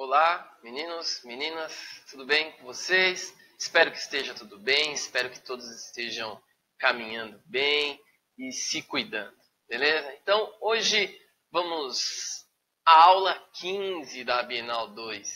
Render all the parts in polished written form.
Olá, meninos, meninas, tudo bem com vocês? Espero que esteja tudo bem, espero que todos estejam caminhando bem e se cuidando, beleza? Então, hoje vamos à aula 15 da Bienal 2,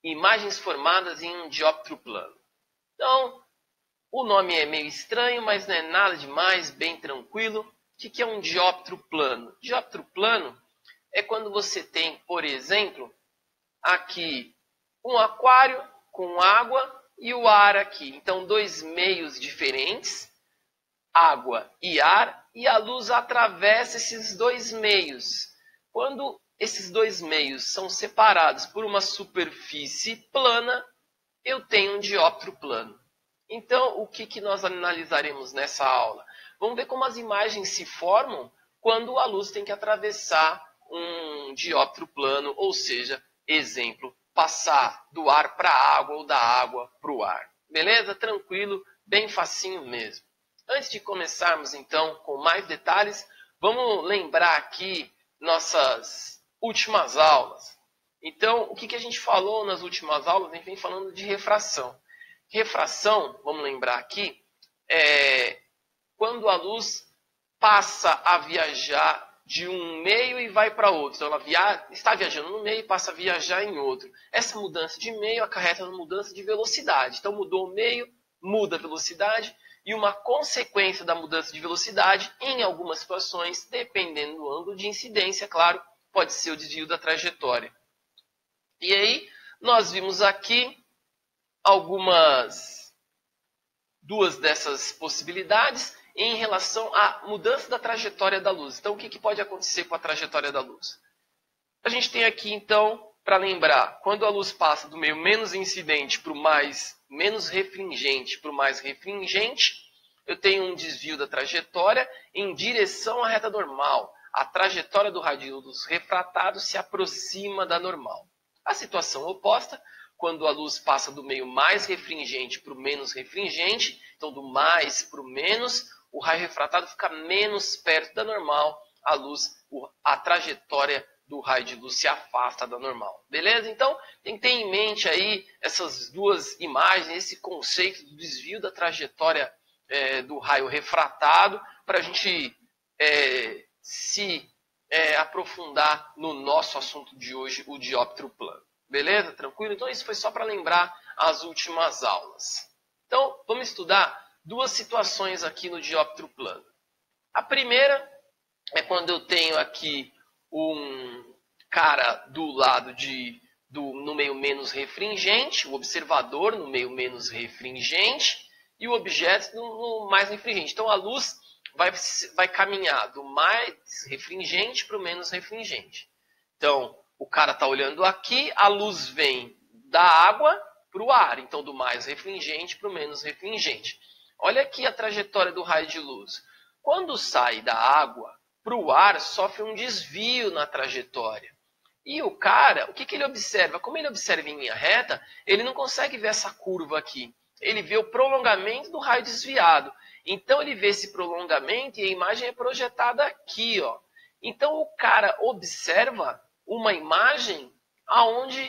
Imagens formadas em um dióptro plano. Então, o nome é meio estranho, mas não é nada demais, bem tranquilo. O que é um dióptro plano? Dióptro plano é quando você tem, por exemplo, aqui um aquário com água e o ar aqui. Então, dois meios diferentes, água e ar, e a luz atravessa esses dois meios. Quando esses dois meios são separados por uma superfície plana, eu tenho um dióptro plano. Então, o que nós analisaremos nessa aula? Vamos ver como as imagens se formam quando a luz tem que atravessar um dióptro plano, ou seja, exemplo, passar do ar para a água ou da água para o ar. Beleza? Tranquilo, bem facinho mesmo. Antes de começarmos, então, com mais detalhes, vamos lembrar aqui nossas últimas aulas. Então, o que a gente falou nas últimas aulas? A gente vem falando de refração. Refração, vamos lembrar aqui, é quando a luz passa a viajar de um meio e vai para outro. Então, ela está viajando no meio e passa a viajar em outro. Essa mudança de meio acarreta uma mudança de velocidade. Então, mudou o meio, muda a velocidade, e uma consequência da mudança de velocidade, em algumas situações, dependendo do ângulo de incidência, claro, pode ser o desvio da trajetória. E aí, nós vimos aqui duas dessas possibilidades em relação à mudança da trajetória da luz. Então, o que pode acontecer com a trajetória da luz? A gente tem aqui, então, para lembrar, quando a luz passa do meio menos incidente para o menos refringente para o mais refringente, eu tenho um desvio da trajetória em direção à reta normal. A trajetória do raio de luz refratado se aproxima da normal. A situação oposta, quando a luz passa do meio mais refringente para o menos refringente, então do mais para o menos, o raio refratado fica menos perto da normal, a trajetória do raio de luz se afasta da normal. Beleza? Então, tem que ter em mente aí essas duas imagens, esse conceito do desvio da trajetória do raio refratado, para a gente se aprofundar no nosso assunto de hoje, o dióptro plano. Beleza? Tranquilo? Então, isso foi só para lembrar as últimas aulas. Então, vamos estudar duas situações aqui no dióptro plano. A primeira é quando eu tenho aqui um cara do lado no meio menos refringente, o observador no meio menos refringente e o objeto no mais refringente. Então, a luz vai caminhar do mais refringente para o menos refringente. Então, o cara está olhando aqui, a luz vem da água para o ar, então do mais refringente para o menos refringente. Olha aqui a trajetória do raio de luz. Quando sai da água para o ar, sofre um desvio na trajetória. E o cara, o que ele observa? Como ele observa em linha reta, ele não consegue ver essa curva aqui. Ele vê o prolongamento do raio desviado. Então ele vê esse prolongamento e a imagem é projetada aqui, ó. Então o cara observa uma imagem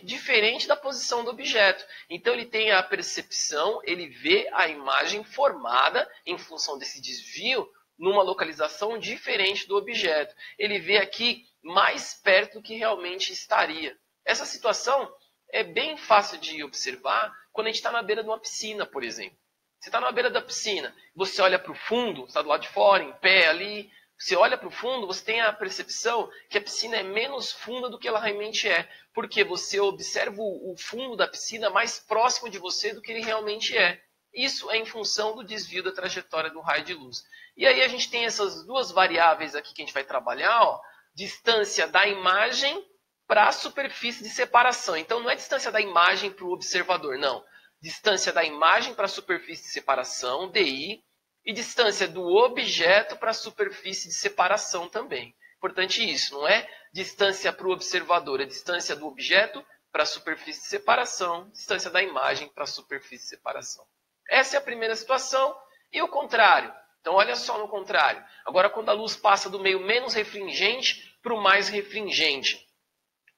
diferente da posição do objeto. Então ele tem a percepção, ele vê a imagem formada em função desse desvio numa localização diferente do objeto. Ele vê aqui mais perto do que realmente estaria. Essa situação é bem fácil de observar quando a gente está na beira de uma piscina, por exemplo. Você está na beira da piscina, você olha para o fundo, você está do lado de fora, em pé ali, você olha para o fundo, você tem a percepção que a piscina é menos funda do que ela realmente é. Porque você observa o fundo da piscina mais próximo de você do que ele realmente é. Isso é em função do desvio da trajetória do raio de luz. E aí a gente tem essas duas variáveis aqui que a gente vai trabalhar, ó, distância da imagem para a superfície de separação. Então não é distância da imagem para o observador, não. Distância da imagem para a superfície de separação, DI, e distância do objeto para a superfície de separação também. Importante isso, não é distância para o observador, é distância do objeto para a superfície de separação, distância da imagem para a superfície de separação. Essa é a primeira situação. E o contrário? Então, olha só no contrário. Agora, quando a luz passa do meio menos refringente para o mais refringente.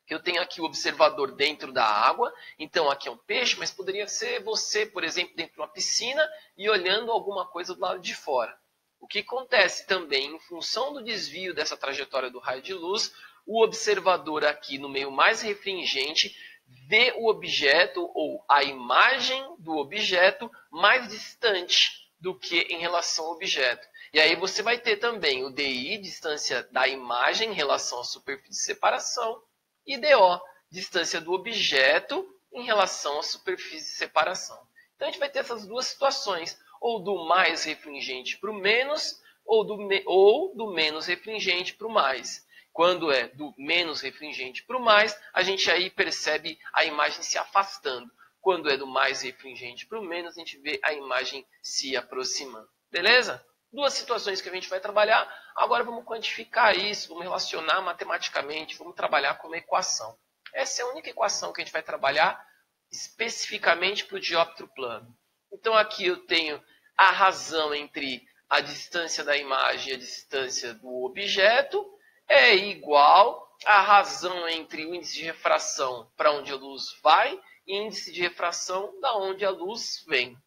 Eu tenho aqui o observador dentro da água, então aqui é um peixe, mas poderia ser você, por exemplo, dentro de uma piscina e olhando alguma coisa do lado de fora. O que acontece também, em função do desvio dessa trajetória do raio de luz, o observador aqui no meio mais refringente vê o objeto ou a imagem do objeto mais distante do que em relação ao objeto. E aí você vai ter também o DI, distância da imagem em relação à superfície de separação, e DO, distância do objeto em relação à superfície de separação. Então a gente vai ter essas duas situações, ou do mais refringente para o menos, ou do menos refringente para o mais. Quando é do menos refringente para o mais, a gente aí percebe a imagem se afastando. Quando é do mais refringente para o menos, a gente vê a imagem se aproximando. Beleza? Duas situações que a gente vai trabalhar. Agora vamos quantificar isso, vamos relacionar matematicamente, vamos trabalhar com uma equação. Essa é a única equação que a gente vai trabalhar especificamente para o dióptro plano. Então aqui eu tenho a razão entre a distância da imagem e a distância do objeto é igual à razão entre o índice de refração para onde a luz vai e índice de refração da onde a luz vem.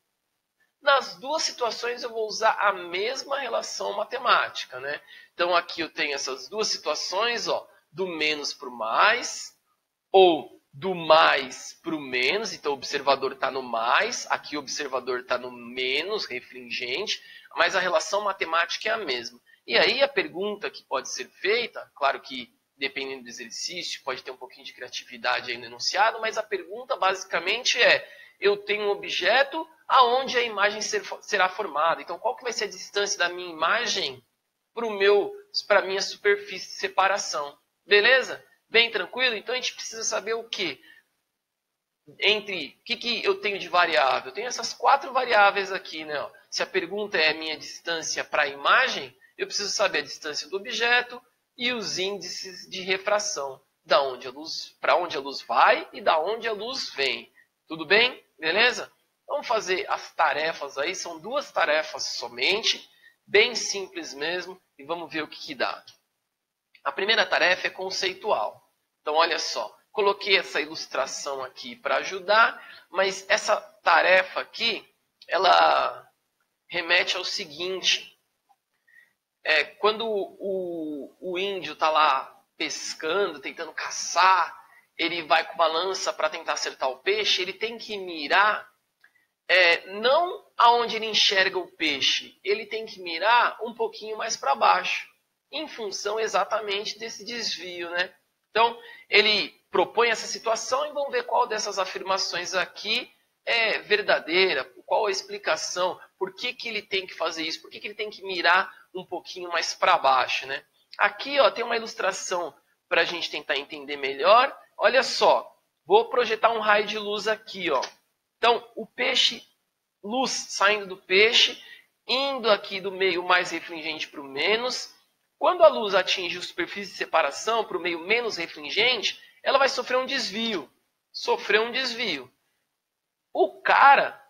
Nas duas situações eu vou usar a mesma relação matemática, né? Então aqui eu tenho essas duas situações, ó, do menos para o mais, ou do mais para o menos. Então o observador está no mais, aqui o observador está no menos refringente, mas a relação matemática é a mesma. E aí a pergunta que pode ser feita, claro que dependendo do exercício, pode ter um pouquinho de criatividade aí no enunciado, mas a pergunta basicamente é, eu tenho um objeto aonde a imagem será formada. Então, qual que vai ser a distância da minha imagem para a minha superfície de separação? Beleza? Bem tranquilo? Então, a gente precisa saber o quê? O que eu tenho de variável? Eu tenho essas 4 variáveis aqui, né? Se a pergunta é a minha distância para a imagem, eu preciso saber a distância do objeto e os índices de refração, para onde a luz vai e da onde a luz vem. Tudo bem? Beleza? Vamos fazer as tarefas aí, são 2 tarefas somente, bem simples mesmo, e vamos ver o que dá. A primeira tarefa é conceitual. Então, olha só, coloquei essa ilustração aqui para ajudar, mas essa tarefa aqui, ela remete ao seguinte, quando o índio está lá pescando, tentando caçar, ele vai com uma lança para tentar acertar o peixe, ele tem que mirar não aonde ele enxerga o peixe, ele tem que mirar um pouquinho mais para baixo, em função exatamente desse desvio, né? Então, ele propõe essa situação e vamos ver qual dessas afirmações aqui é verdadeira, qual a explicação, por que ele tem que fazer isso, por que ele tem que mirar um pouquinho mais para baixo, né? Aqui, ó, tem uma ilustração para a gente tentar entender melhor. Olha só, vou projetar um raio de luz aqui, ó. Então, o peixe, luz saindo do peixe, indo aqui do meio mais refringente para o menos. Quando a luz atinge a superfície de separação para o meio menos refringente, ela vai sofrer um desvio. O cara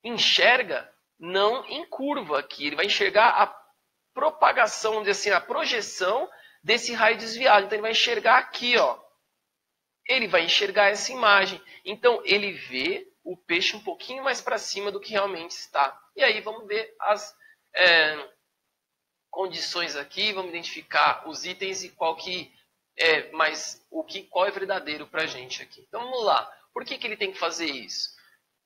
enxerga não em curva aqui, ele vai enxergar a propagação, vamos dizer assim, a projeção desse raio desviado. Então ele vai enxergar aqui, ó. Ele vai enxergar essa imagem. Então ele vê o peixe um pouquinho mais para cima do que realmente está. E aí vamos ver as condições aqui, vamos identificar os itens e qual é verdadeiro para a gente aqui. Então vamos lá. Por que ele tem que fazer isso?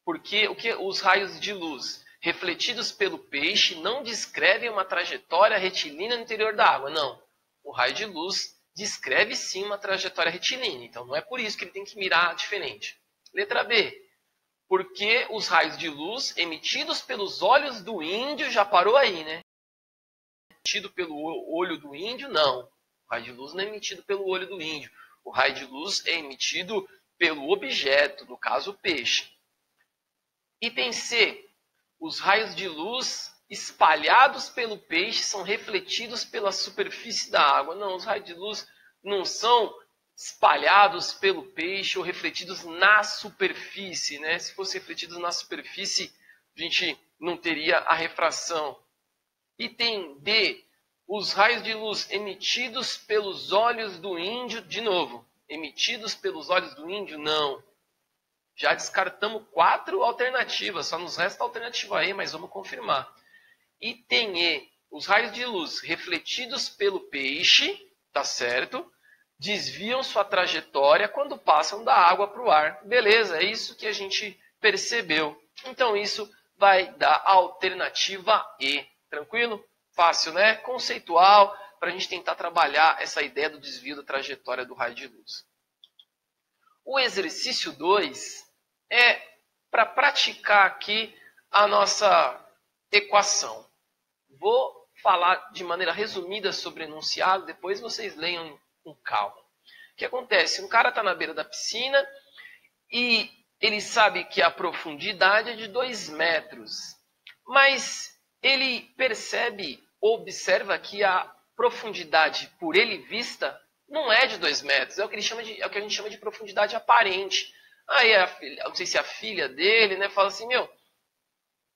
Porque os raios de luz refletidos pelo peixe não descrevem uma trajetória retilínea no interior da água. Não. O raio de luz descreve sim uma trajetória retilínea. Então não é por isso que ele tem que mirar diferente. Letra B. Porque os raios de luz emitidos pelos olhos do índio, já parou aí, né? Emitido pelo olho do índio, não. O raio de luz não é emitido pelo olho do índio. O raio de luz é emitido pelo objeto, no caso o peixe. Item C. Os raios de luz espalhados pelo peixe são refletidos pela superfície da água. Não, os raios de luz não são espalhados pelo peixe ou refletidos na superfície, né? Se fosse refletidos na superfície, a gente não teria a refração. Item D. Os raios de luz emitidos pelos olhos do índio, de novo, emitidos pelos olhos do índio? Não. Já descartamos 4 alternativas, só nos resta a alternativa E, mas vamos confirmar. Item E, os raios de luz refletidos pelo peixe, tá certo? Desviam sua trajetória quando passam da água para o ar. Beleza, é isso que a gente percebeu. Então isso vai dar a alternativa E. Tranquilo? Fácil, né? Conceitual, para a gente tentar trabalhar essa ideia do desvio da trajetória do raio de luz. O exercício 2 é para praticar aqui a nossa equação. Vou falar de maneira resumida sobre o enunciado, depois vocês leiam com calma. O que acontece? Um cara está na beira da piscina e ele sabe que a profundidade é de 2 metros, mas ele percebe, observa que a profundidade por ele vista não é de 2 metros, é o que a gente chama de profundidade aparente. Aí, não sei se a filha dele, né, fala assim, meu,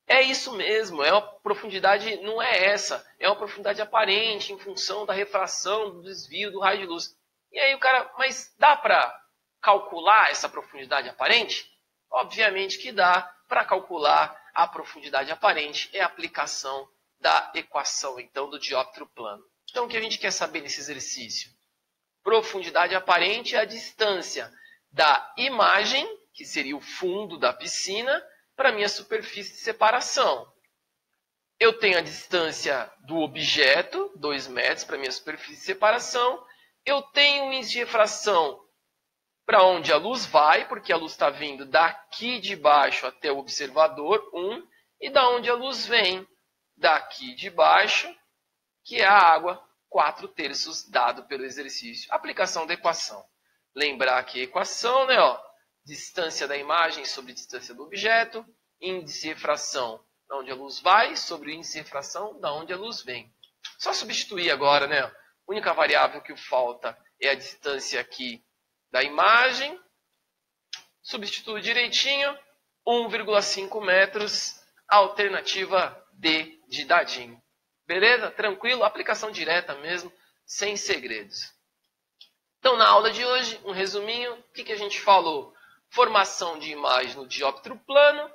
é isso mesmo, é uma profundidade, não é essa, é uma profundidade aparente em função da refração, do desvio do raio de luz. E aí o cara, mas dá para calcular essa profundidade aparente? Obviamente que dá. Para calcular a profundidade aparente é a aplicação da equação, então, do dióptero plano. Então, o que a gente quer saber nesse exercício? Profundidade aparente é a distância da imagem, que seria o fundo da piscina, para a minha superfície de separação. Eu tenho a distância do objeto, 2 metros, para a minha superfície de separação. Eu tenho o índice de refração para onde a luz vai, porque a luz está vindo daqui de baixo até o observador, 1, e da onde a luz vem, daqui de baixo, que é a água, 4/3, dado pelo exercício. Aplicação da equação. Lembrar que a equação, né, ó, distância da imagem sobre distância do objeto, índice de refração da onde a luz vai sobre o índice de refração da onde a luz vem. Só substituir agora, né? A única variável que falta é a distância aqui da imagem. Substituo direitinho, 1,5 metros, alternativa D de dadinho. Beleza? Tranquilo? Aplicação direta mesmo, sem segredos. Então, na aula de hoje, um resuminho, o que a gente falou? Formação de imagem no dióptero plano,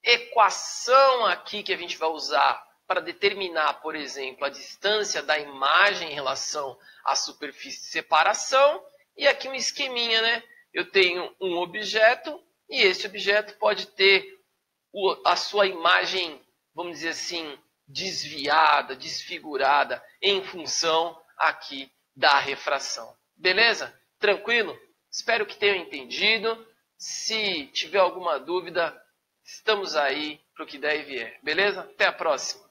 equação aqui que a gente vai usar para determinar, por exemplo, a distância da imagem em relação à superfície de separação, e aqui um esqueminha, né? Eu tenho um objeto e esse objeto pode ter a sua imagem, vamos dizer assim, desviada, desfigurada em função aqui da refração. Beleza? Tranquilo? Espero que tenham entendido. Se tiver alguma dúvida, estamos aí para o que der e vier. Beleza? Até a próxima.